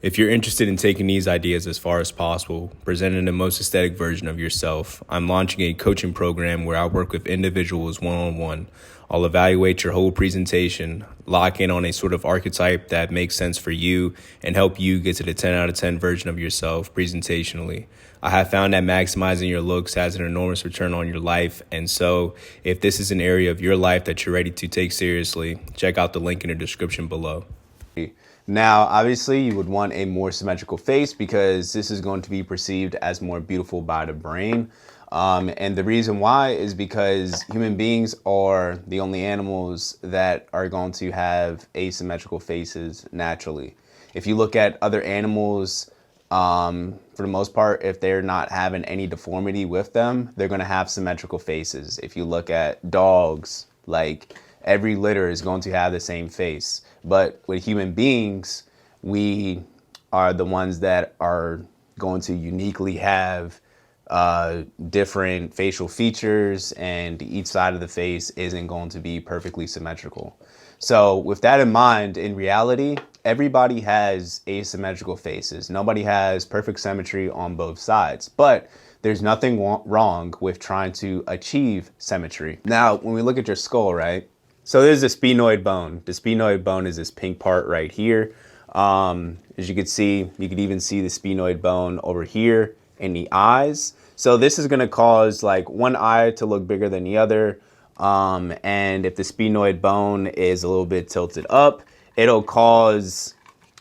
If you're interested in taking these ideas as far as possible, presenting the most aesthetic version of yourself, I'm launching a coaching program where I work with individuals one-on-one. I'll evaluate your whole presentation, lock in on a sort of archetype that makes sense for you, and help you get to the 10 out of 10 version of yourself presentationally. I have found that maximizing your looks has an enormous return on your life, and so if this is an area of your life that you're ready to take seriously, check out the link in the description below. Now, obviously, you would want a more symmetrical face because this is going to be perceived as more beautiful by the brain. And the reason why is because human beings are the only animals that are going to have asymmetrical faces naturally. If you look at other animals, for the most part, if they're not having any deformity with them, they're going to have symmetrical faces. If you look at dogs, like every litter is going to have the same face. But with human beings, we are the ones that are going to uniquely have different facial features, and each side of the face isn't going to be perfectly symmetrical. So with that in mind, in reality, everybody has asymmetrical faces. Nobody has perfect symmetry on both sides, but there's nothing wrong with trying to achieve symmetry. Now, when we look at your skull, right? So there's the sphenoid bone. The sphenoid bone is this pink part right here. As you can see, you could even see the sphenoid bone over here in the eyes. So this is gonna cause like one eye to look bigger than the other. And if the sphenoid bone is a little bit tilted up, it'll cause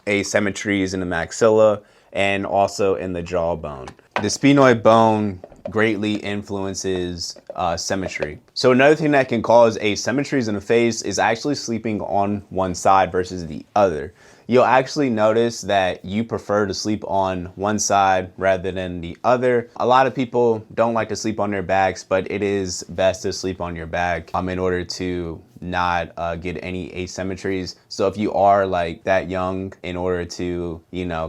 asymmetries in the maxilla and also in the jawbone. The sphenoid bone greatly influences symmetry. So another thing that can cause asymmetries in the face is actually sleeping on one side versus the other. You'll actually notice that you prefer to sleep on one side rather than the other. A lot of people don't like to sleep on their backs, but it is best to sleep on your back in order to not get any asymmetries. So if you are like that young, in order to,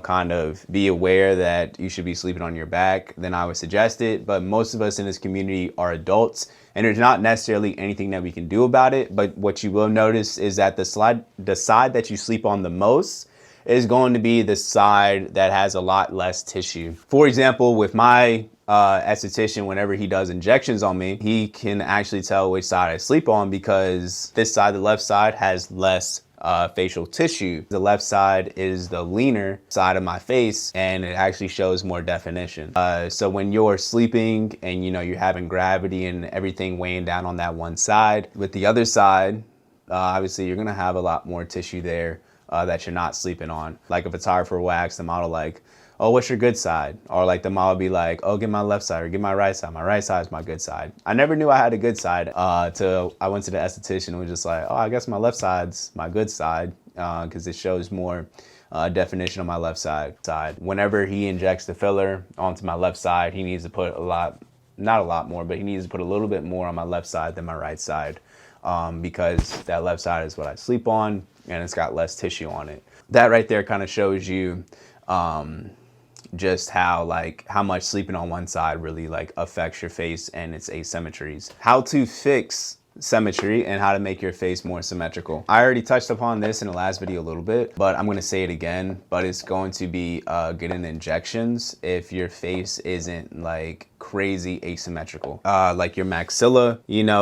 kind of be aware that you should be sleeping on your back, then I would suggest it. But most of us in this community are adults, and there's not necessarily anything that we can do about it. But what you will notice is that the side that you sleep on the most is going to be the side that has a lot less tissue. For example, with my esthetician, whenever he does injections on me, he can actually tell which side I sleep on because this side, the left side, has less facial tissue. The left side is the leaner side of my face, and it actually shows more definition. So when you're sleeping and you're having gravity and everything weighing down on that one side, with the other side, obviously you're gonna have a lot more tissue there that you're not sleeping on. Like a photographer will ask the model like, oh, what's your good side? Or like the model be like, oh, get my left side or get my right side. My right side is my good side. I never knew I had a good side till I went to the esthetician and was just like, oh, I guess my left side's my good side because it shows more definition on my left side. Whenever he injects the filler onto my left side, he needs to put not a lot more, but he needs to put a little bit more on my left side than my right side because that left side is what I sleep on and it's got less tissue on it. That right there kind of shows you just how much sleeping on one side really affects your face and its asymmetries. How to fix symmetry and how to make your face more symmetrical. I already touched upon this in the last video a little bit, but I'm gonna say it again, but it's going to be getting injections if your face isn't crazy asymmetrical. Like your maxilla,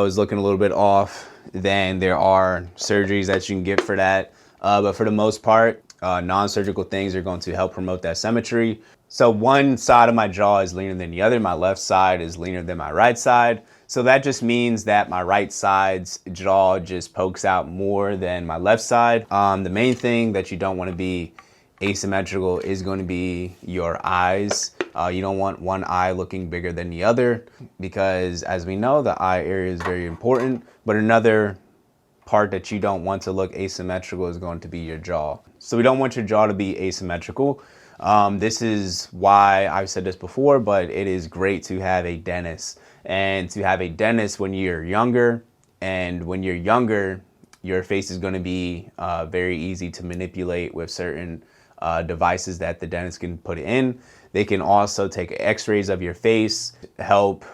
is looking a little bit off, then there are surgeries that you can get for that. But for the most part, non-surgical things are going to help promote that symmetry. So one side of my jaw is leaner than the other. My left side is leaner than my right side. So that just means that my right side's jaw just pokes out more than my left side. The main thing that you don't want to be asymmetrical is going to be your eyes. You don't want one eye looking bigger than the other because, as we know, the eye area is very important. But another part that you don't want to look asymmetrical is going to be your jaw. So we don't want your jaw to be asymmetrical. This is why I've said this before, but it is great to have a dentist. And to have a dentist when you're younger, and when you're younger, your face is going to be very easy to manipulate with certain devices that the dentist can put in. They can also take x-rays of your face, help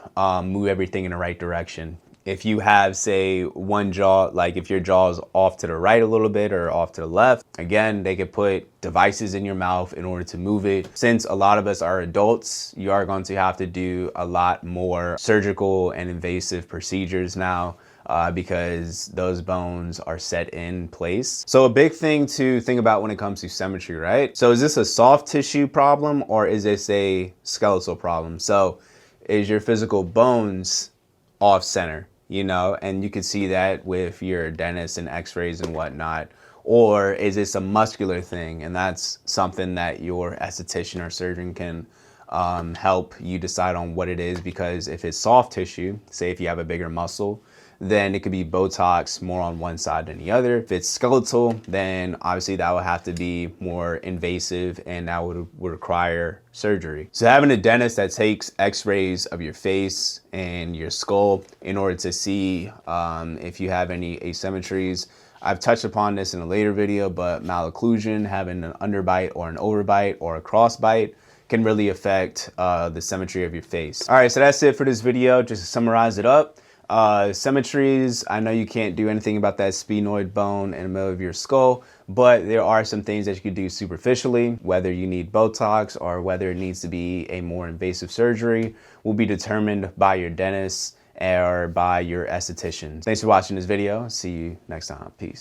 move everything in the right direction. If you have, say, one jaw, like if your jaw is off to the right a little bit or off to the left, again, they could put devices in your mouth in order to move it. Since a lot of us are adults, you are going to have to do a lot more surgical and invasive procedures now. Because those bones are set in place. So a big thing to think about when it comes to symmetry, right? So is this a soft tissue problem or is this a skeletal problem? So is your physical bones off center, you know, and you can see that with your dentist and x-rays and whatnot? Or is this a muscular thing? And that's something that your esthetician or surgeon can help you decide on what it is, because if it's soft tissue, say if you have a bigger muscle, then it could be Botox more on one side than the other. If it's skeletal, then obviously that would have to be more invasive and that would require surgery. So having a dentist that takes x-rays of your face and your skull in order to see if you have any asymmetries. I've touched upon this in a later video, but malocclusion, having an underbite or an overbite or a crossbite, can really affect the symmetry of your face. All right, so that's it for this video. Just to summarize it up. Symmetries, I know you can't do anything about that sphenoid bone in the middle of your skull, but there are some things that you can do superficially. Whether you need Botox or whether it needs to be a more invasive surgery will be determined by your dentist or by your esthetician. Thanks for watching this video. See you next time. Peace.